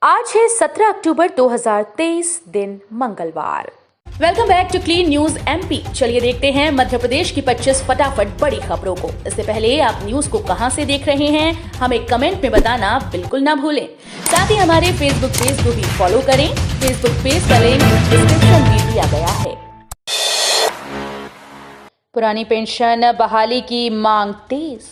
आज है 17 अक्टूबर 2023, दिन मंगलवार। Welcome back to clean news MP. चलिए देखते हैं मध्य प्रदेश की 25 फटाफट बड़ी खबरों को। इससे पहले आप न्यूज को कहां से देख रहे हैं, हमें कमेंट में बताना बिल्कुल ना भूलें। साथ ही हमारे फेसबुक पेज को भी फॉलो करें। फेसबुक पेज का लिंक डिस्क्रिप्शन में दिया गया है। पुरानी पेंशन बहाली की मांग तेज।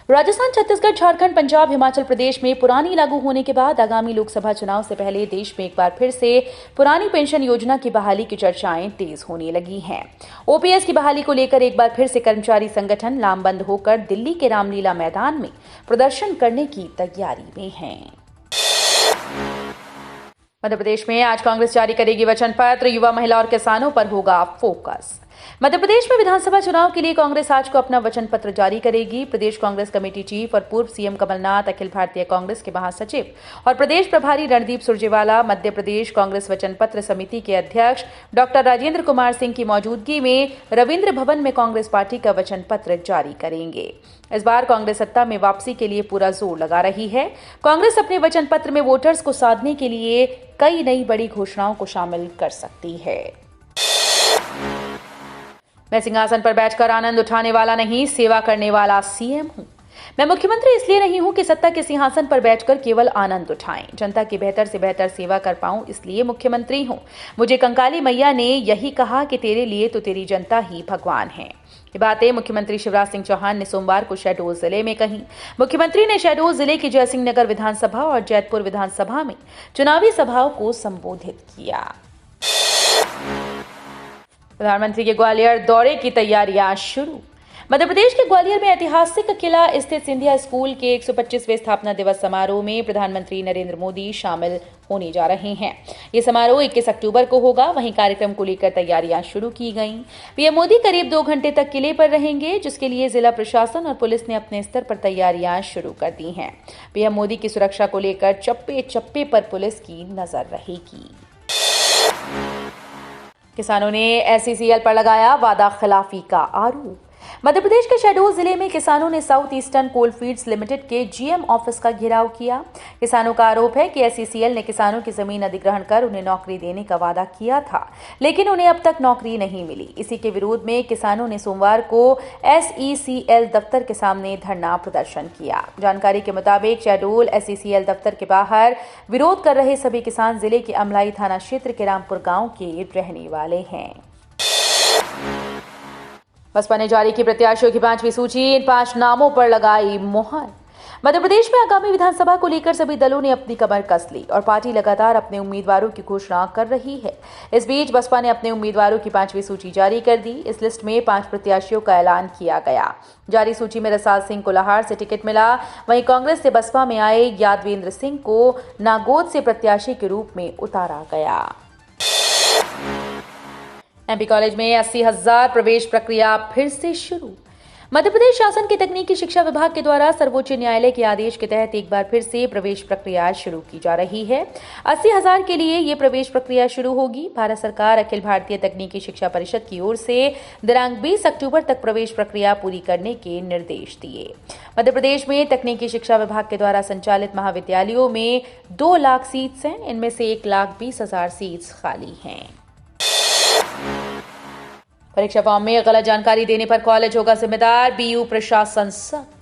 राजस्थान, छत्तीसगढ़, झारखंड, पंजाब, हिमाचल प्रदेश में पुरानी लागू होने के बाद आगामी लोकसभा चुनाव से पहले देश में एक बार फिर से पुरानी पेंशन योजना की बहाली की चर्चाएं तेज होने लगी हैं। ओपीएस की बहाली को लेकर एक बार फिर से कर्मचारी संगठन लामबंद होकर दिल्ली के रामलीला मैदान में प्रदर्शन करने की तैयारी में हैं। मध्य प्रदेश में आज कांग्रेस जारी करेगी वचन पत्र। युवा, महिला और किसानों पर होगा फोकस। मध्य प्रदेश में विधानसभा चुनाव के लिए कांग्रेस आज को अपना वचन पत्र जारी करेगी। प्रदेश कांग्रेस कमेटी चीफ और पूर्व सीएम कमलनाथ, अखिल भारतीय कांग्रेस के महासचिव और प्रदेश प्रभारी रणदीप सुरजेवाला, मध्य प्रदेश कांग्रेस वचन पत्र समिति के अध्यक्ष डॉक्टर राजेंद्र कुमार सिंह की मौजूदगी में रविंद्र भवन में कांग्रेस पार्टी का वचन पत्र जारी करेंगे। इस बार कांग्रेस सत्ता में वापसी के लिए पूरा जोर लगा रही है। कांग्रेस अपने वचन पत्र में वोटर्स को साधने के लिए कई नई बड़ी घोषणाओं को शामिल कर सकती है। मैं सिंहासन पर बैठकर आनंद उठाने वाला नहीं, सेवा करने वाला सीएम हूं। मैं मुख्यमंत्री इसलिए नहीं हूं कि सत्ता के सिंहासन पर बैठकर केवल आनंद उठाएं। जनता की बेहतर से बेहतर सेवा कर पाऊं, इसलिए मुख्यमंत्री हूं। मुझे कंकाली मैया ने यही कहा कि तेरे लिए तो तेरी जनता ही भगवान है। ये बातें मुख्यमंत्री शिवराज सिंह चौहान ने सोमवार को शहडोल जिले में कही। मुख्यमंत्री ने शहडोल जिले की जयसिंह नगर विधानसभा और जैतपुर विधानसभा में चुनावी सभाओं को संबोधित किया। प्रधानमंत्री के ग्वालियर दौरे की तैयारियां शुरू। मध्य प्रदेश के ग्वालियर में ऐतिहासिक किला स्थित सिंधिया स्कूल के 125वें स्थापना दिवस समारोह में प्रधानमंत्री नरेंद्र मोदी शामिल होने जा रहे हैं। ये समारोह 21 अक्टूबर को होगा। वहीं कार्यक्रम को लेकर तैयारियां शुरू की गई। पीएम मोदी करीब 2 घंटे तक किले पर रहेंगे, जिसके लिए जिला प्रशासन और पुलिस ने अपने स्तर पर तैयारियां शुरू कर दी हैं। पीएम मोदी की सुरक्षा को लेकर चप्पे चप्पे पर पुलिस की नजर रहेगी। किसानों ने एसईसीएल पर लगाया वादा खिलाफी का आरोप। मध्य प्रदेश के शहडोल जिले में किसानों ने साउथ ईस्टर्न कोलफील्ड्स लिमिटेड के जीएम ऑफिस का घेराव किया। किसानों का आरोप है कि एसईसीएल ने किसानों की जमीन अधिग्रहण कर उन्हें नौकरी देने का वादा किया था, लेकिन उन्हें अब तक नौकरी नहीं मिली। इसी के विरोध में किसानों ने सोमवार को एसईसीएल दफ्तर के सामने धरना प्रदर्शन किया। जानकारी के मुताबिक शहडोल एसईसीएल दफ्तर के बाहर विरोध कर रहे सभी किसान जिले के अमलाई थाना क्षेत्र के रामपुर गांव के रहने वाले हैं। बसपा ने जारी की प्रत्याशियों की 5वीं सूची। इन 5 नामों पर लगाई मुहर। मध्य प्रदेश में आगामी विधानसभा को लेकर सभी दलों ने अपनी कमर कस ली और पार्टी लगातार अपने उम्मीदवारों की घोषणा कर रही है। इस बीच बसपा ने अपने उम्मीदवारों की 5वीं सूची जारी कर दी। इस लिस्ट में 5 प्रत्याशियों का ऐलान किया गया। जारी सूची में रसाल सिंह को लाहौर से टिकट मिला। वहीं कांग्रेस से बसपा में आए यादवेंद्र सिंह को नागौद से प्रत्याशी के रूप में उतारा गया। एमपी कॉलेज में 80,000 प्रवेश प्रक्रिया फिर से शुरू। मध्य प्रदेश शासन के तकनीकी शिक्षा विभाग के द्वारा सर्वोच्च न्यायालय के आदेश के तहत एक बार फिर से प्रवेश प्रक्रिया शुरू की जा रही है। 80,000 के लिए ये प्रवेश प्रक्रिया शुरू होगी। भारत सरकार अखिल भारतीय तकनीकी शिक्षा परिषद की ओर से दिनांक 20 अक्टूबर तक प्रवेश प्रक्रिया पूरी करने के निर्देश दिए। मध्य प्रदेश में तकनीकी शिक्षा विभाग के द्वारा संचालित महाविद्यालयों में 2 लाख सीट्स हैं। इनमें से 1,20,000 सीट्स खाली हैं। परीक्षा फॉर्म में गलत जानकारी देने पर कॉलेज होगा जिम्मेदार, बीयू प्रशासन सख्त।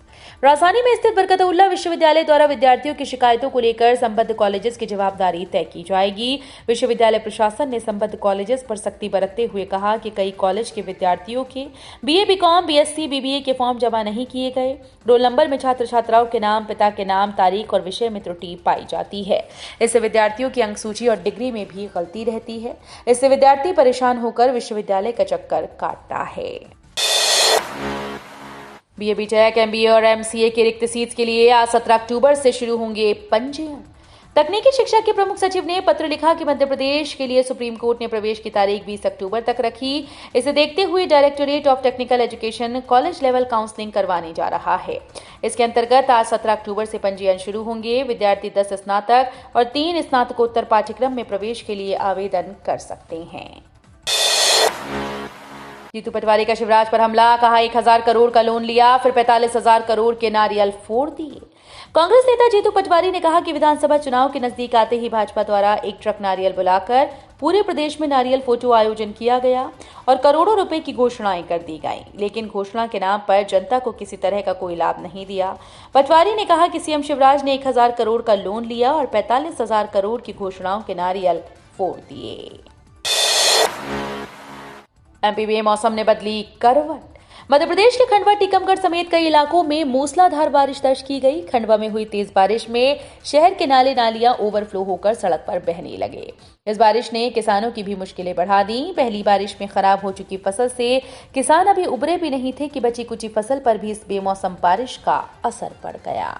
राजधानी में स्थित बरकतउल्लाह विश्वविद्यालय द्वारा विद्यार्थियों की शिकायतों को लेकर संबद्ध कॉलेजेस की जवाबदारी तय की जाएगी। विश्वविद्यालय प्रशासन ने संबद्ध कॉलेजेस पर सख्ती बरतते हुए कहा कि कई कॉलेज के विद्यार्थियों के बीए, बीकॉम, बीएससी, बीबीए के फॉर्म जमा नहीं किए गए। रोल नंबर में छात्र छात्राओं के नाम, पिता के नाम, तारीख और विषय में त्रुटि पाई जाती है। इससे विद्यार्थियों की अंक सूची और डिग्री में भी गलती रहती है। इससे विद्यार्थी परेशान होकर विश्वविद्यालय का चक्कर काटता है। बीए, बीटेक, एमबीए और एमसीए की रिक्त सीट्स के लिए आज 17 अक्टूबर से शुरू होंगे पंजीयन। तकनीकी शिक्षा के प्रमुख सचिव ने पत्र लिखा कि मध्य प्रदेश के लिए सुप्रीम कोर्ट ने प्रवेश की तारीख 20 अक्टूबर तक रखी। इसे देखते हुए directorate of technical education college level counselling करवाने जा रहा है। इसके अंतर्गत आज 17 अक्टूबर से पंजीयन शुरू होंगे। विद्यार्थी 10 स्नातक और 3 स्नातकोत्तर पाठ्यक्रम में प्रवेश के लिए आवेदन कर सकते हैं। जीतू पटवारी का शिवराज पर हमला, कहा 1,000 करोड़ का लोन लिया, फिर 45,000 करोड़ के नारियल फोड़ दिए। कांग्रेस नेता जीतू पटवारी ने कहा कि विधानसभा चुनाव के नजदीक आते ही भाजपा द्वारा एक ट्रक नारियल बुलाकर पूरे प्रदेश में नारियल फोटो आयोजन किया गया और करोड़ों रुपए की घोषणाएं कर दी गईं, लेकिन घोषणा के नाम पर जनता को किसी तरह का कोई लाभ नहीं दिया। पटवारी ने कहा कि सीएम शिवराज ने 1,000 करोड़ का लोन लिया और 45,000 करोड़ की घोषणाओं के नारियल फोड़ दिए। एमपी में मौसम ने बदली करवट। मध्य प्रदेश के खंडवा, टीकमगढ़ समेत कई इलाकों में मूसलाधार बारिश दर्ज की गई। खंडवा में हुई तेज बारिश में शहर के नाले नालियां ओवरफ्लो होकर सड़क पर बहने लगे। इस बारिश ने किसानों की भी मुश्किलें बढ़ा दी। पहली बारिश में खराब हो चुकी फसल से किसान अभी उबरे भी नहीं थे कि बची कुची फसल पर भी इस बेमौसम बारिश का असर पड़ गया।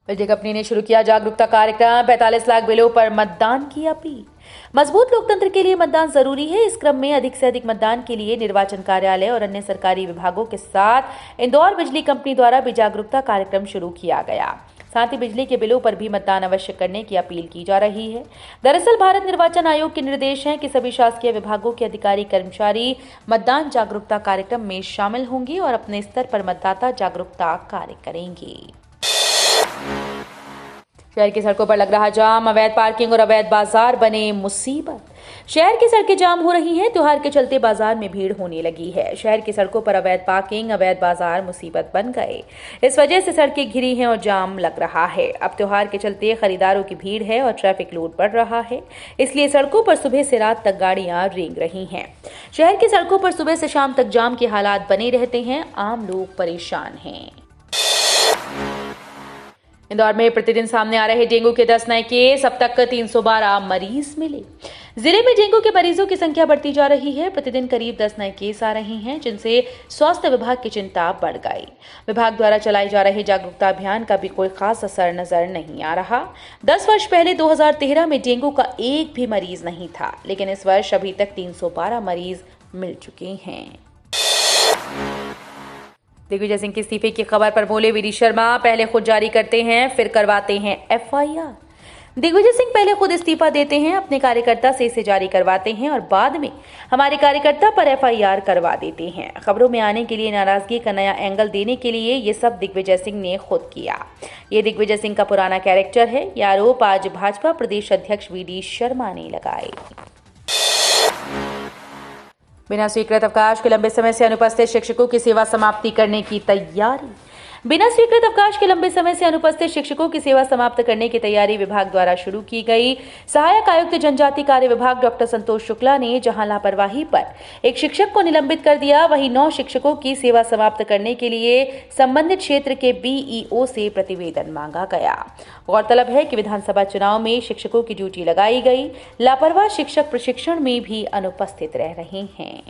विजय कंपनी ने शुरू किया जागरूकता कार्यक्रम, 45 लाख बिलों पर मतदान की अपील। मजबूत लोकतंत्र के लिए मतदान जरूरी है। इस क्रम में अधिक से अधिक मतदान के लिए निर्वाचन कार्यालय और अन्य सरकारी विभागों के साथ इंदौर बिजली कंपनी द्वारा भी जागरूकता कार्यक्रम शुरू किया गया। साथ ही बिजली के बिलों पर भी मतदान अवश्य करने की अपील की जा रही है। दरअसल भारत निर्वाचन आयोग के निर्देश हैं कि सभी शासकीय विभागों के अधिकारी कर्मचारी मतदान जागरूकता कार्यक्रम में शामिल होंगे और अपने स्तर पर मतदाता जागरूकता कार्य करेंगे। शहर की सड़कों पर लग रहा जाम, अवैध पार्किंग और अवैध बाजार बने मुसीबत। शहर की सड़कें जाम हो रही हैं। त्योहार के चलते बाजार में भीड़ होने लगी है। शहर की सड़कों पर अवैध पार्किंग, अवैध बाजार मुसीबत बन गए। इस वजह से सड़कें घिरी हैं और जाम लग रहा है। अब त्योहार के चलते खरीदारों की भीड़ है और ट्रैफिक लोड बढ़ रहा है, इसलिए सड़कों पर सुबह से रात तक गाड़ियां रेंग रही हैं। शहर की सड़कों पर सुबह से शाम तक जाम के हालात बने रहते हैं। आम लोग परेशान हैं। इंदौर में प्रतिदिन सामने आ रहे डेंगू के 10 नए केस, अब तक 312 मरीज मिले। जिले में डेंगू के मरीजों की संख्या बढ़ती जा रही है। प्रतिदिन करीब 10 नए केस आ रहे हैं, जिनसे स्वास्थ्य विभाग की चिंता बढ़ गई। विभाग द्वारा चलाए जा रहे जागरूकता अभियान का भी कोई खास असर नजर नहीं आ रहा। 10 वर्ष पहले 2013 में डेंगू का एक भी मरीज नहीं था, लेकिन इस वर्ष अभी तक 312 मरीज मिल चुके हैं। दिग्विजय सिंह के इस्तीफे की खबर पर बोले वीडी शर्मा, पहले खुद जारी करते हैं फिर करवाते हैं एफआईआर। दिग्विजय सिंह पहले खुद इस्तीफा देते हैं, अपने कार्यकर्ता से इसे जारी करवाते हैं और बाद में हमारे कार्यकर्ता पर एफआईआर करवा देते हैं। खबरों में आने के लिए, नाराजगी का नया एंगल देने के लिए ये सब दिग्विजय सिंह ने खुद किया। ये दिग्विजय सिंह का पुराना कैरेक्टर है। ये आरोप आज भाजपा प्रदेश अध्यक्ष वीडी शर्मा ने लगाए। बिना स्वीकृत अवकाश के लंबे समय से अनुपस्थित शिक्षकों की सेवा समाप्ति करने की तैयारी। बिना स्वीकृत अवकाश के लंबे समय से अनुपस्थित शिक्षकों की सेवा समाप्त करने की तैयारी विभाग द्वारा शुरू की गई। सहायक आयुक्त जनजाति कार्य विभाग डॉक्टर संतोष शुक्ला ने जहां लापरवाही पर एक शिक्षक को निलंबित कर दिया, वहीं 9 शिक्षकों की सेवा समाप्त करने के लिए संबंधित क्षेत्र के बीईओ से प्रतिवेदन मांगा गया। गौरतलब है कि विधानसभा चुनाव में शिक्षकों की ड्यूटी लगाई गई। लापरवाह शिक्षक प्रशिक्षण में भी अनुपस्थित रह रहे हैं।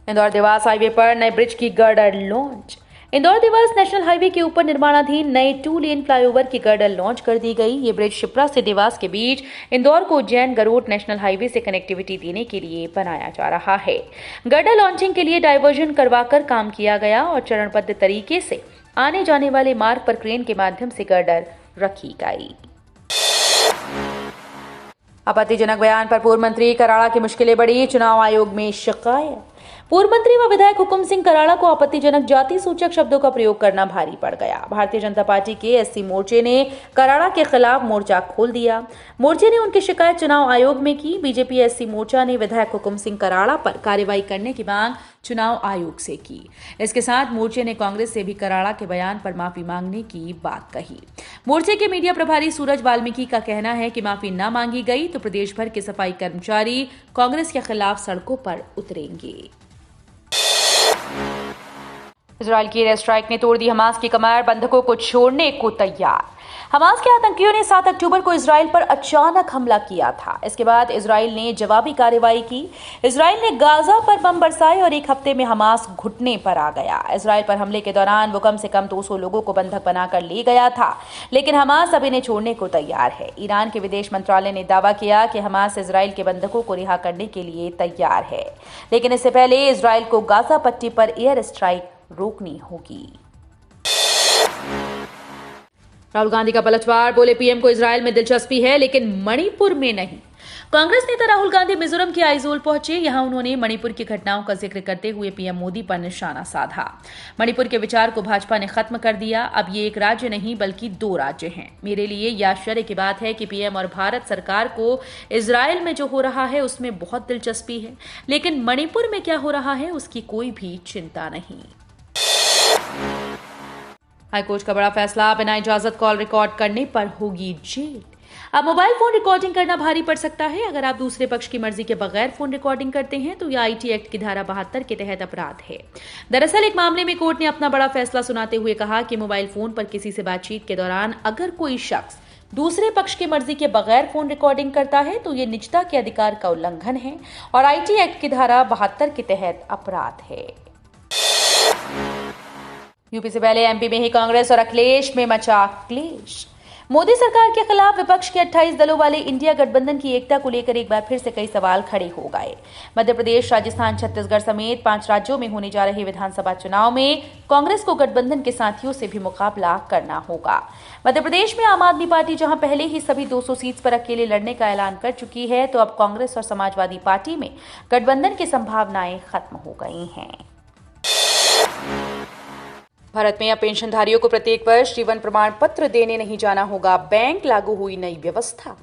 इंदौर देवास हाईवे पर नए ब्रिज की girder launch. Indore Dewas national highway के ऊपर निर्माणाधीन नए 2 लेन फ्लाईओवर की गर्डर लॉन्च कर दी गई। ये ब्रिज शिप्रा से देवास के बीच इंदौर को उज्जैन गरोट नेशनल हाईवे से कनेक्टिविटी देने के लिए बनाया जा रहा है। गर्डर लॉन्चिंग के लिए डायवर्जन करवाकर काम किया गया और चरणबद्ध तरीके से आने जाने वाले मार्ग पर क्रेन के माध्यम से गर्डर रखी गई। आपत्तिजनक बयान पर पूर्व मंत्री कराड़ा की मुश्किलें बढ़ी, चुनाव आयोग में शिकायत। पूर्व मंत्री व विधायक हुकुम सिंह कराड़ा को आपत्तिजनक जाति सूचक शब्दों का प्रयोग करना भारी पड़ गया। भारतीय जनता पार्टी के एससी मोर्चे ने कराड़ा के खिलाफ मोर्चा खोल दिया। मोर्चे ने उनकी शिकायत चुनाव आयोग में की। बीजेपी एससी मोर्चा ने विधायक हुकुम सिंह कराड़ा पर कार्रवाई करने की मांग चुनाव आयोग से की। इसके साथ मोर्चे ने कांग्रेस से भी कराड़ा के बयान पर माफी मांगने की बात कही। मोर्चे के मीडिया प्रभारी सूरज वाल्मीकि का कहना है कि माफी न मांगी गई तो प्रदेश भर के सफाई कर्मचारी कांग्रेस के खिलाफ सड़कों पर उतरेंगे। इजरायल की एयर स्ट्राइक ने तोड़ दी हमास की कमर, बंधकों को छोड़ने को तैयार। हमास के आतंकियों ने 7 अक्टूबर को इजरायल पर अचानक हमला किया था। इसके बाद इजरायल ने जवाबी कार्रवाई की। इजरायल ने गाजा पर बम बरसाए और एक हफ्ते में हमास घुटने पर आ गया। इजरायल पर हमले के दौरान वो कम से कम 200 लोगों को बंधक बनाकर ले गया था, लेकिन हमास अब इन्हें छोड़ने को तैयार है। ईरान के विदेश मंत्रालय ने दावा किया कि हमास इजरायल के बंधकों को रिहा करने के लिए तैयार है, लेकिन इससे पहले इजरायल को गाजा पट्टी पर एयर स्ट्राइक रोकनी होगी। राहुल गांधी का पलटवार, बोले पीएम को इजरायल में दिलचस्पी है लेकिन मणिपुर में नहीं। कांग्रेस नेता राहुल गांधी मिजोरम के आइजोल पहुंचे। यहां उन्होंने मणिपुर की घटनाओं का जिक्र करते हुए पीएम मोदी पर निशाना साधा। मणिपुर के विचार को भाजपा ने खत्म कर दिया। अब ये एक राज्य नहीं बल्कि 2 राज्य हैं। मेरे लिए यह आश्चर्य की बात है कि पीएम और भारत सरकार को इजरायल में जो हो रहा है उसमें बहुत दिलचस्पी है, लेकिन मणिपुर में क्या हो रहा है उसकी कोई भी चिंता नहीं। हाईकोर्ट का बड़ा फैसला, बिना इजाजत कॉल रिकॉर्ड करने पर होगी जेल। अब मोबाइल फोन रिकॉर्डिंग करना भारी पड़ सकता है। अगर आप दूसरे पक्ष की मर्जी के बगैर फोन रिकॉर्डिंग करते हैं तो यह आईटी एक्ट की धारा 72 के तहत अपराध है। दरअसल एक मामले में कोर्ट ने अपना बड़ा फैसला सुनाते हुए कहा कि मोबाइल फोन पर किसी से बातचीत के दौरान अगर कोई शख्स दूसरे पक्ष की मर्जी के बगैर फोन रिकॉर्डिंग करता है तो ये निजता के अधिकार का उल्लंघन है और आईटी एक्ट की धारा 72 के तहत अपराध है। यूपी से पहले एमपी में ही कांग्रेस और अखिलेश में मचा क्लेश। मोदी सरकार के खिलाफ विपक्ष के 28 दलों वाले इंडिया गठबंधन की एकता को लेकर एक बार फिर से कई सवाल खड़े हो गए। मध्य प्रदेश, राजस्थान, छत्तीसगढ़ समेत 5 राज्यों में होने जा रहे विधानसभा चुनाव में कांग्रेस को गठबंधन के साथियों से भी मुकाबला करना होगा। मध्य प्रदेश में आम आदमी पार्टी जहां पहले ही सभी 200 सीट पर अकेले लड़ने का ऐलान कर चुकी है, तो अब कांग्रेस और समाजवादी पार्टी में गठबंधन की संभावनाएं खत्म हो गई हैं। भारत में अब पेंशनधारियों को प्रत्येक वर्ष जीवन प्रमाण पत्र देने नहीं जाना होगा बैंक, लागू हुई नई व्यवस्था।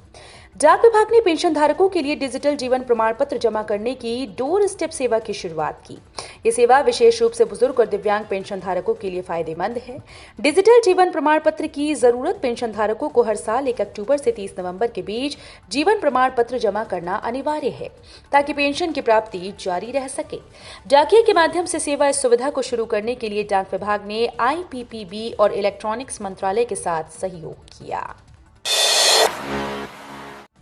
डाक विभाग ने पेंशनधारकों के लिए डिजिटल जीवन प्रमाण पत्र जमा करने की डोर स्टेप सेवा की शुरुआत की। ये सेवा विशेष रूप से बुजुर्ग और दिव्यांग पेंशनधारकों के लिए फायदेमंद है। डिजिटल जीवन प्रमाण पत्र की जरूरत पेंशनधारकों को हर साल 1 अक्टूबर से 30 नवंबर के बीच जीवन प्रमाण पत्र जमा करना अनिवार्य है, ताकि पेंशन की प्राप्ति जारी रह सके। डाकिया के माध्यम से सेवा इस सुविधा को शुरू करने के लिए डाक विभाग ने आईपीपीबी और इलेक्ट्रॉनिक्स मंत्रालय के साथ सहयोग किया।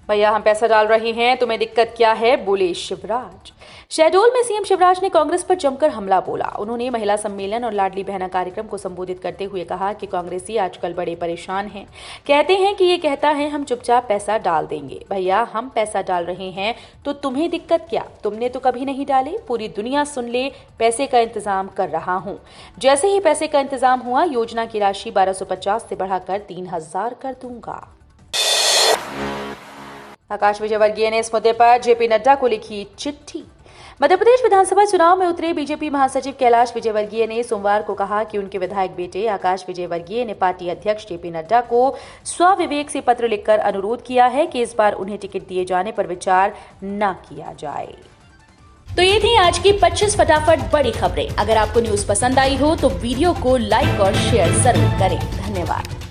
भैया हम पैसा डाल रहे हैं, तुम्हें दिक्कत क्या है, बोले शिवराज। शहडोल में सीएम शिवराज ने कांग्रेस पर जमकर हमला बोला। उन्होंने महिला सम्मेलन और लाडली बहना कार्यक्रम को संबोधित करते हुए कहा कि कांग्रेसी आजकल बड़े परेशान हैं। कहते हैं कि ये कहता है हम चुपचाप पैसा डाल देंगे। भैया हम पैसा डाल रहे हैं तो तुम्हें दिक्कत क्या, तुमने तो कभी नहीं डाले। पूरी दुनिया सुन ले, पैसे का इंतजाम कर रहा हूँ। जैसे ही पैसे का इंतजाम हुआ, योजना की राशि 1250 से बढ़ाकर 3000 कर दूंगा। आकाश विजयवर्गीय ने इस मुद्दे पर जेपी नड्डा को लिखी चिट्ठी। मध्य प्रदेश विधानसभा चुनाव में उतरे बीजेपी महासचिव कैलाश विजयवर्गीय ने सोमवार को कहा कि उनके विधायक बेटे आकाश विजयवर्गीय ने पार्टी अध्यक्ष जेपी नड्डा को स्वविवेक से पत्र लिखकर अनुरोध किया है कि इस बार उन्हें टिकट दिए जाने पर विचार न किया जाए। तो ये थी आज की 25 फटाफट बड़ी खबरें। अगर आपको न्यूज पसंद आई हो तो वीडियो को लाइक और शेयर जरूर करें। धन्यवाद।